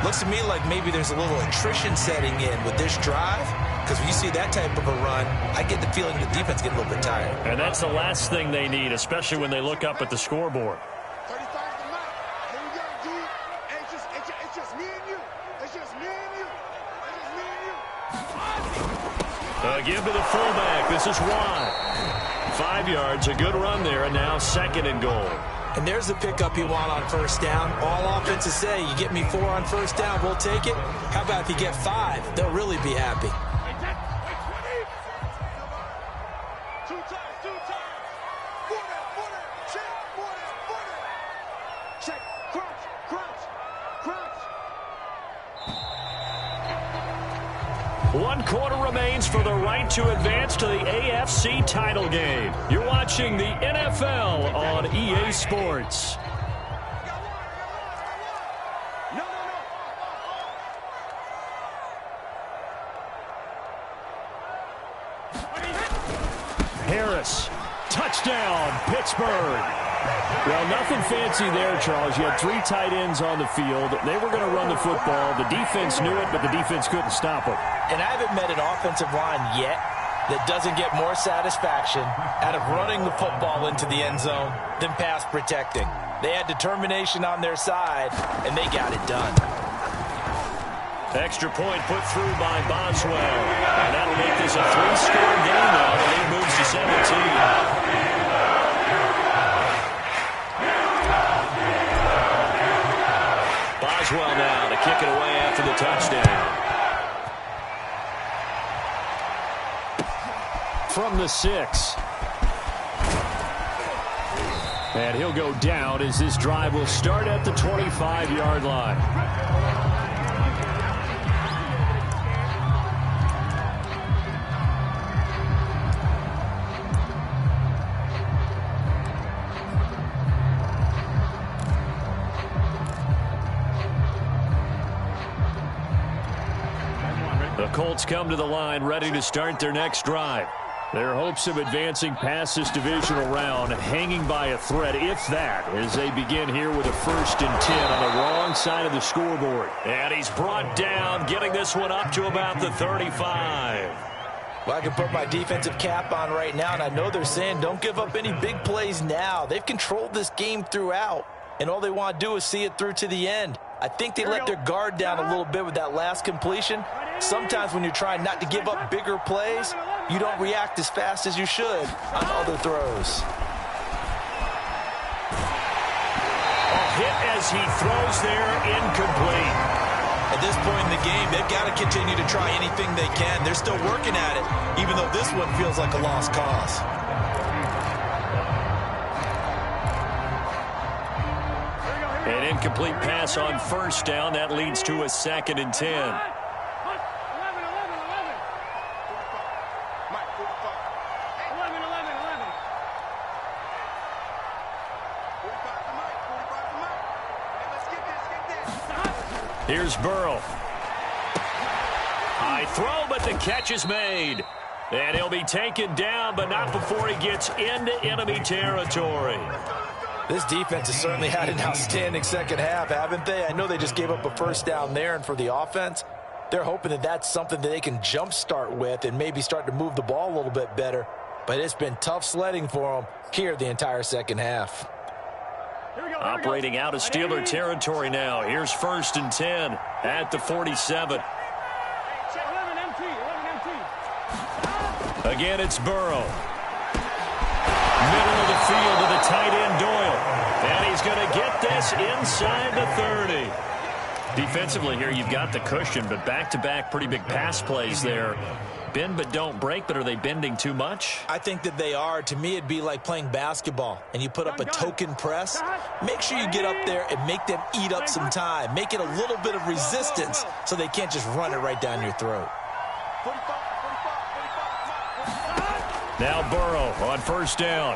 Looks to me like maybe there's a little attrition setting in with this drive. Because when you see that type of a run, I get the feeling the defense getting a little bit tired. And that's the last thing they need, especially when they look up at the scoreboard. 35's the mic. Here we go, D. Hey, it's just me and you. It's just me and you. It's just me and you. Give to the fullback. This is Watt. 5 yards, a good run there, and now 2nd and goal. And there's the pickup you want on first down. All offenses say, you get me 4 on first down, we'll take it. How about if you get 5? They'll really be happy. One quarter remains for the right to advance to the AFC title game. You're watching the NFL on EA Sports. Harris Touchdown, Pittsburgh. Well, nothing fancy there, Charles. You had 3 tight ends on the field. They were going to run the football. The defense knew it, but the defense couldn't stop them. And I haven't met an offensive line yet that doesn't get more satisfaction out of running the football into the end zone than pass protecting. They had determination on their side, and they got it done. Extra point put through by Boswell. And that'll make this a 3-score game now. The lead moves to 17. Boswell now to kick it away after the touchdown. From the 6. And he'll go down as this drive will start at the 25-yard line. The Colts come to the line ready to start their next drive. Their hopes of advancing past this divisional round hanging by a thread, if that, as they begin here with a 1st and 10 on the wrong side of the scoreboard. And he's brought down, getting this one up to about the 35. Well, I can put my defensive cap on right now, and I know they're saying don't give up any big plays now. They've controlled this game throughout, and all they want to do is see it through to the end. I think they let their guard down a little bit with that last completion. Sometimes when you're trying not to give up bigger plays, you don't react as fast as you should on other throws. A hit as he throws there, incomplete. At this point in the game, they've got to continue to try anything they can. They're still working at it, even though this one feels like a lost cause. An incomplete pass on 1st down. That leads to a 2nd and 10. Here's Burrow. High throw, but the catch is made. And he'll be taken down, but not before he gets into enemy territory. This defense has certainly had an outstanding second half, haven't they? I know they just gave up a 1st down there, and for the offense, they're hoping that that's something that they can jumpstart with and maybe start to move the ball a little bit better. But it's been tough sledding for them here the entire second half. Operating out of Steeler territory now. Here's 1st and 10 at the 47. Again, it's Burrow. Middle of the field to the tight end, Doyle. And he's going to get this inside the 30. Defensively here, you've got the cushion, but back-to-back pretty big pass plays there. Bend but don't break, but are they bending too much? I think that they are. To me, it'd be like playing basketball, and you put up a token press. Make sure you get up there and make them eat up some time. Make it a little bit of resistance so they can't just run it right down your throat. Now Burrow on 1st down.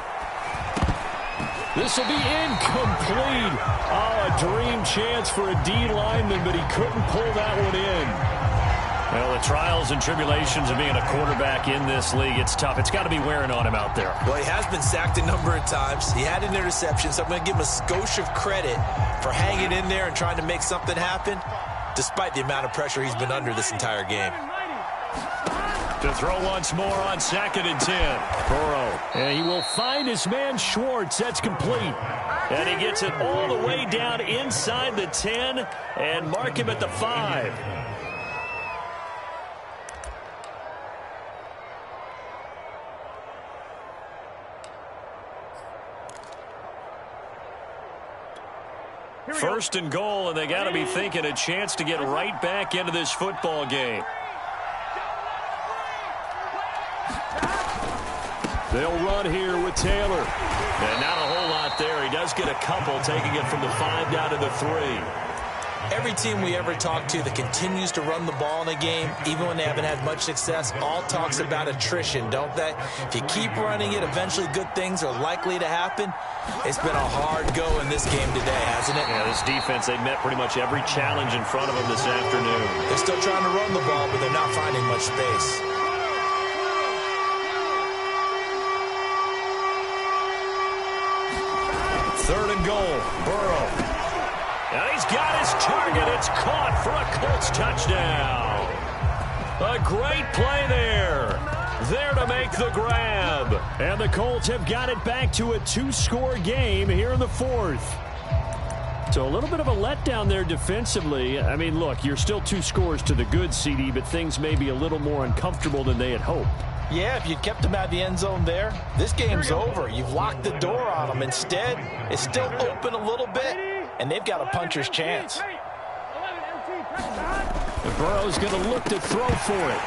This will be incomplete. Oh, a dream chance for a D lineman, but he couldn't pull that one in. Well, the trials and tribulations of being a quarterback in this league, it's tough. It's got to be wearing on him out there. Well, he has been sacked a number of times. He had an interception, so I'm going to give him a skosh of credit for hanging in there and trying to make something happen, despite the amount of pressure he's been under this entire game. To throw once more on 2nd and 10. Burrow. And he will find his man Schwartz. That's complete. And he gets it all the way down inside the 10 and mark him at the 5. First and goal, and they got to be thinking a chance to get right back into this football game. They'll run here with Taylor. And not a whole lot there. He does get a couple, taking it from the 5 down to the 3. Every team we ever talk to that continues to run the ball in a game, even when they haven't had much success, all talks about attrition, don't they? If you keep running it, eventually good things are likely to happen. It's been a hard go in this game today, hasn't it? Yeah, this defense, they've met pretty much every challenge in front of them this afternoon. They're still trying to run the ball, but they're not finding much space. Third and goal. Burrow. And he's got his target. It's caught for a Colts touchdown. A great play there. There to make the grab. And the Colts have got it back to a 2-score game here in the fourth. So a little bit of a letdown there defensively. I mean, look, you're still 2 scores to the good, CD, but things may be a little more uncomfortable than they had hoped. Yeah, if you'd kept them out of the end zone there, this game's over. You've locked the door on them. Instead, it's still open a little bit, and they've got a puncher's chance. Burrow's going to look to throw for it.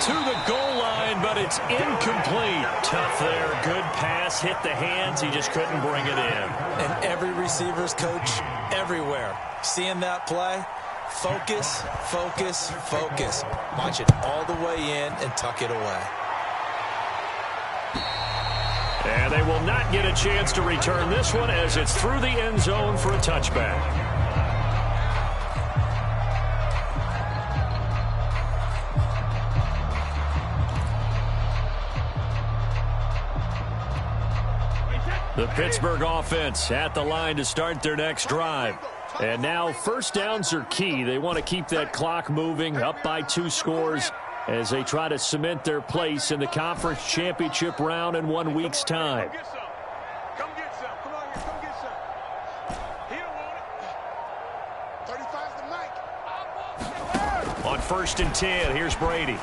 To the goal line, but it's incomplete. Tough there. Good pass. Hit the hands. He just couldn't bring it in. And every receiver's coach everywhere. Seeing that play, focus, focus, focus. Watch it all the way in and tuck it away. And they will not get a chance to return this one as it's through the end zone for a touchback. The Pittsburgh offense at the line to start their next drive. And now first downs are key. They want to keep that clock moving, up by 2 scores as they try to cement their place in the conference championship round in 1 week's time. Come get some. Come on here. Come get some. He don't want it. 35's the mic. On 1st and 10, here's Brady.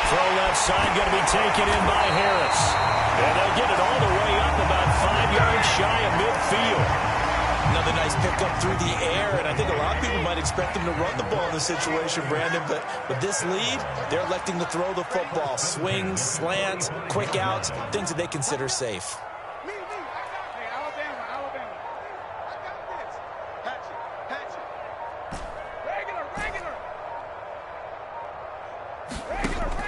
Throw left side, going to be taken in by Harris. And they'll get it all the way up about 5 yards shy of midfield. Another nice pickup through the air, and I think a lot of people might expect them to run the ball in this situation, Brandon, but with this lead, they're electing to throw the football. Swings, slants, quick outs, things that they consider safe. Me. Hey, Alabama. I got this. Patch it. Regular.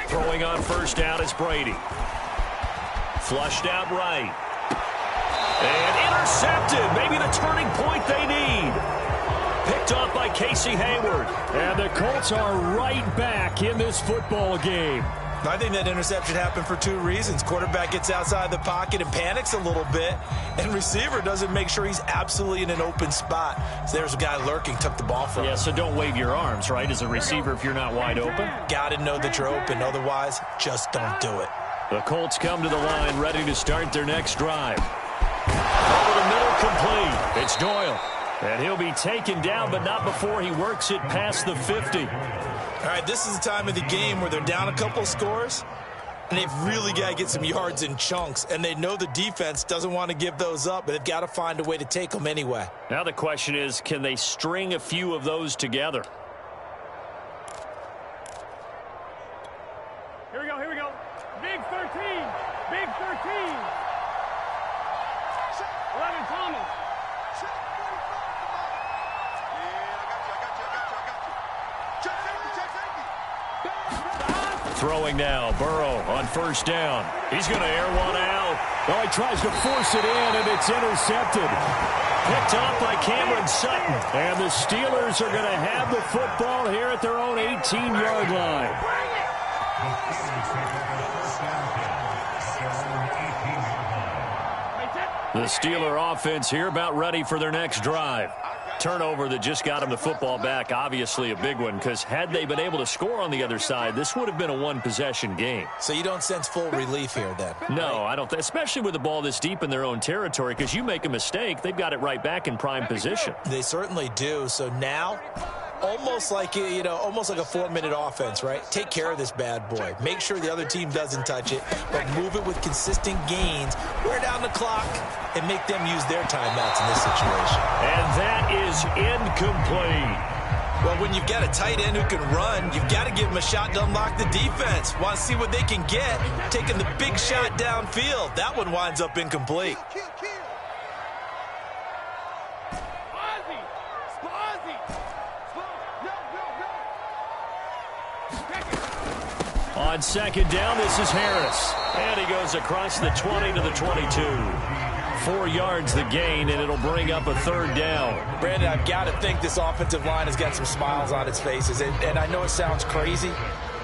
Throwing on first down is Brady. Flushed out right. And intercepted. Maybe the turning point they need. Picked off by Casey Hayward. And the Colts are right back in this football game. I think that interception happened for 2 reasons. Quarterback gets outside the pocket and panics a little bit, and receiver doesn't make sure he's absolutely in an open spot. So there's a guy lurking, took the ball from him. Yeah, so don't wave your arms, right, as a receiver if you're not wide open. Got to know that you're open. Otherwise, just don't do it. The Colts come to the line ready to start their next drive. Over the middle, complete. It's Doyle. And he'll be taken down, but not before he works it past the 50. All right, this is the time of the game where they're down a couple scores, and they've really got to get some yards in chunks, and they know the defense doesn't want to give those up, but they've got to find a way to take them anyway. Now the question is, can they string a few of those together? Here we go. Big 13. 11 Thomas. Throwing now, Burrow on first down. He's going to air one out. Oh, he tries to force it in, and it's intercepted. Picked off by Cameron Sutton. And the Steelers are going to have the football here at their own 18-yard line. The Steeler offense here about ready for their next drive. Turnover that just got them the football back, obviously a big one, because had they been able to score on the other side, this would have been a one-possession game. So you don't sense full relief here then? No, I don't, especially with the ball this deep in their own territory, because you make a mistake, they've got it right back in prime position. They certainly do. So now, almost like a 4-minute offense, right? Take care of this bad boy. Make sure the other team doesn't touch it, but move it with consistent gains. Wear down the clock and make them use their timeouts in this situation. And that is incomplete. Well, when you've got a tight end who can run, you've got to give him a shot to unlock the defense. Want to see what they can get, taking the big shot downfield. That one winds up incomplete. On second down, this is Harris. And he goes across the 20 to the 22. 4 yards the gain, and it'll bring up a third down. Brandon, I've got to think this offensive line has got some smiles on its faces. And I know it sounds crazy,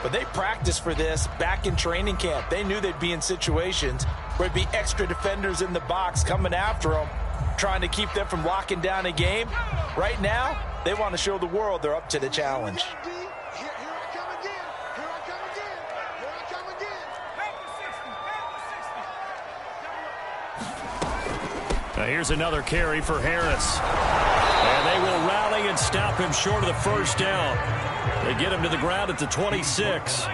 But they practiced for this back in training camp. They knew they'd be in situations where there'd be extra defenders in the box coming after them, trying to keep them from locking down a game. Right now, they want to show the world they're up to the challenge. Here I come again. Here I come again. Here I come again. Now here's another carry for Harris. And they will rally and stop him short of the first down. They get him to the ground at the 26.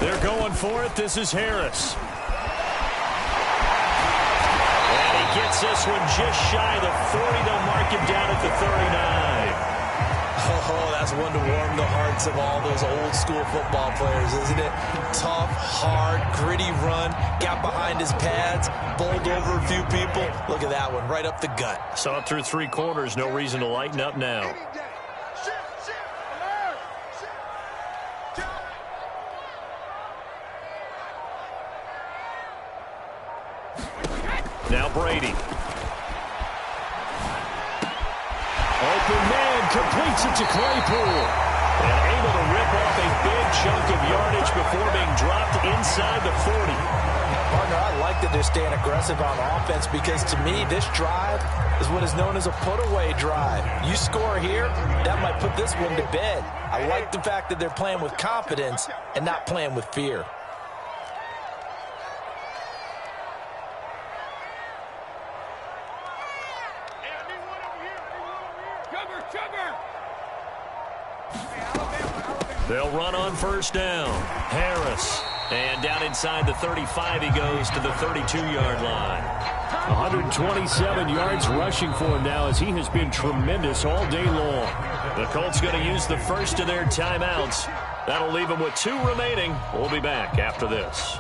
They're going for it. This is Harris. And he gets this one just shy of the 40. They'll mark him down at the 39. Oh, that's one to warm the hearts of all those old school football players, isn't it? Tough, hard, gritty run, got behind his pads, bowled over a few people. Look at that one, right up the gut. Saw it through 3 quarters. No reason to lighten up now. Now Brady. Open man, completes it to Claypool. And able to rip off a big chunk of yardage before being dropped inside the 40. Partner, I like that they're staying aggressive on offense because to me, this drive is what is known as a put-away drive. You score here, that might put this one to bed. I like the fact that they're playing with confidence and not playing with fear. They'll run on first down. Harris. And down inside the 35, he goes to the 32-yard line. 127 yards rushing for him now as he has been tremendous all day long. The Colts going to use the first of their timeouts. That'll leave them with 2 remaining. We'll be back after this.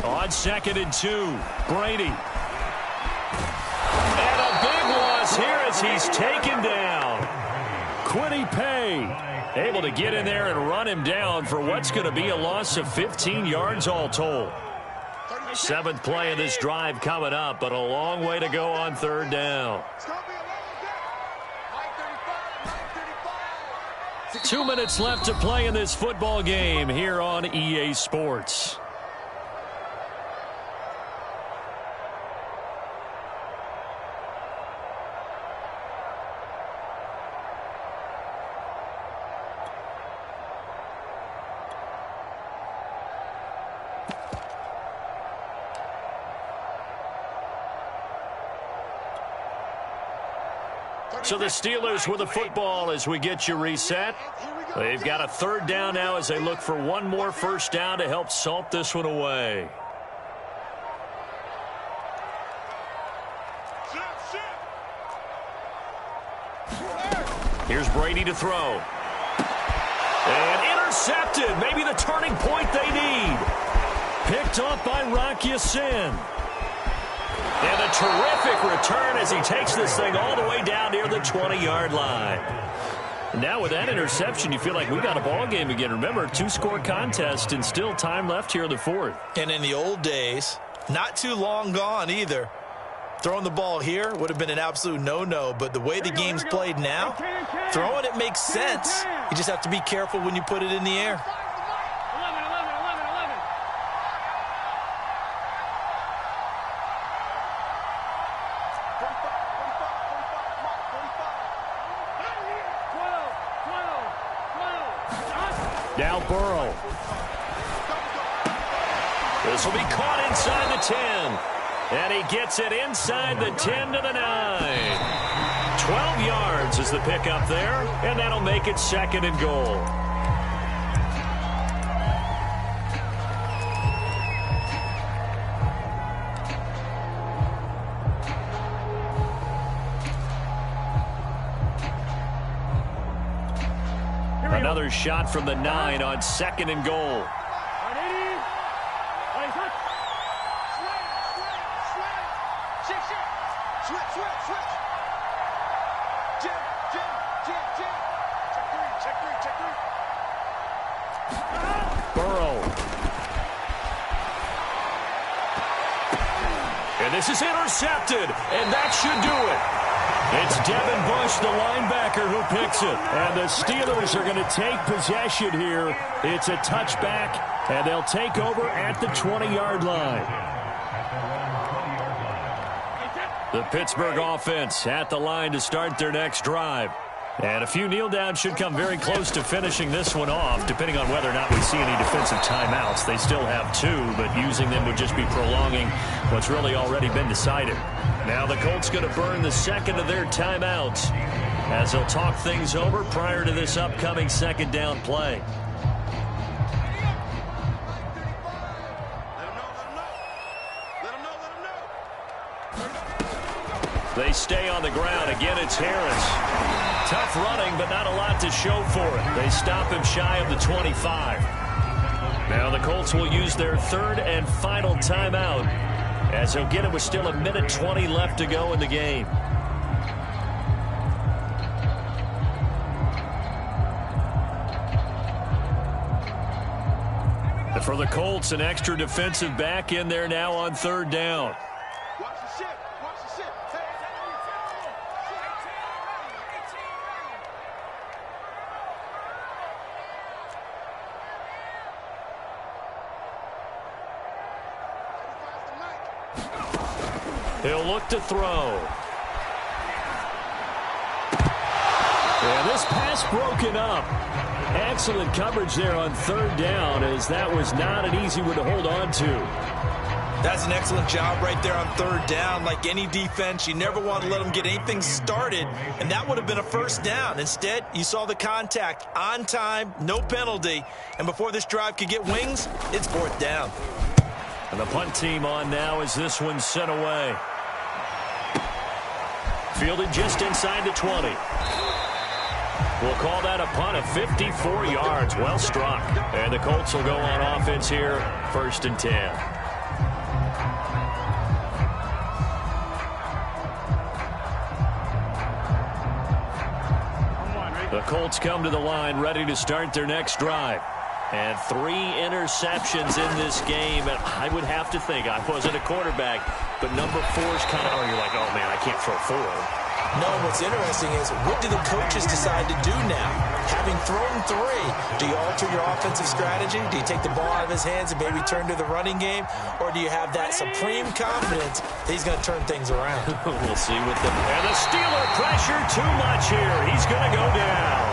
On 2nd and 2, Brady. And a big loss here as he's taken down. Kwity Paye able to get in there and run him down for what's going to be a loss of 15 yards all told. 7th play of this drive coming up, but a long way to go on 3rd down. 2 minutes left to play in this football game here on EA Sports. So the Steelers with the football as we get you reset. They've got a 3rd down now as they look for one more first down to help salt this one away. Here's Brady to throw. And intercepted. Maybe the turning point they need. Picked off by Rock Ya-Sin. And a terrific return as he takes this thing all the way down near the 20-yard line. Now with that interception, you feel like we got a ball game again. Remember, 2-score contest and still time left here in the 4th. And in the old days, not too long gone either. Throwing the ball here would have been an absolute no-no, but the way the game's played now, throwing it makes sense. You just have to be careful when you put it in the air. Now Burrow. This will be caught inside the 10. And he gets it inside the 10 to the 9. 12 yards is the pickup there, and that'll make it 2nd and goal. Another shot from the 9 on 2nd and goal. Burrow. And this is intercepted, and that should do it. It's Devin Bush, the linebacker, who picks it. And the Steelers are going to take possession here. It's a touchback, and they'll take over at the 20-yard line. The Pittsburgh offense at the line to start their next drive. And a few kneel downs should come very close to finishing this one off, depending on whether or not we see any defensive timeouts. They still have 2, but using them would just be prolonging what's really already been decided. Now the Colts going to burn the 2nd of their timeouts as they'll talk things over prior to this upcoming 2nd down play. They stay on the ground. Again, it's Harris. Tough running, but not a lot to show for it. They stop him shy of the 25. Now the Colts will use their 3rd and final timeout as they'll get it with still 1:20 left to go in the game. And for the Colts, an extra defensive back in there now on 3rd down. He'll look to throw. And this pass broken up. Excellent coverage there on 3rd down, as that was not an easy one to hold on to. That's an excellent job right there on 3rd down. Like any defense, you never want to let them get anything started, and that would have been a 1st down. Instead, you saw the contact on time, no penalty, and before this drive could get wings, it's 4th down. And the punt team on now as this one's sent away. Fielded just inside the 20. We'll call that a punt of 54 yards. Well struck. And the Colts will go on offense here, 1st and 10. The Colts come to the line ready to start their next drive. And 3 interceptions in this game. And I would have to think, I wasn't a quarterback, but number 4's kind of, you're like, oh man, I can't throw 4. No, what's interesting is, what do the coaches decide to do now? Having thrown 3, do you alter your offensive strategy? Do you take the ball out of his hands and maybe turn to the running game? Or do you have that supreme confidence that he's going to turn things around? We'll see with them. And the Steeler pressure too much here. He's going to go down.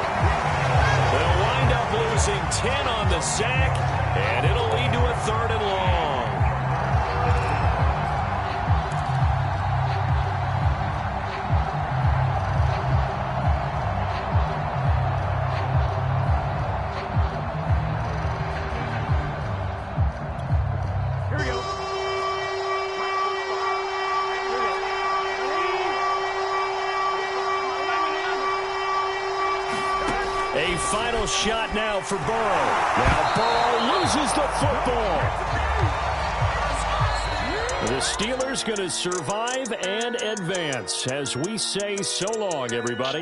They'll wind up losing 10 on the sack, and it'll lead to a 3rd and long. A final shot now for Burrow. Now Burrow loses the football. The Steelers going to survive and advance as we say so long, everybody.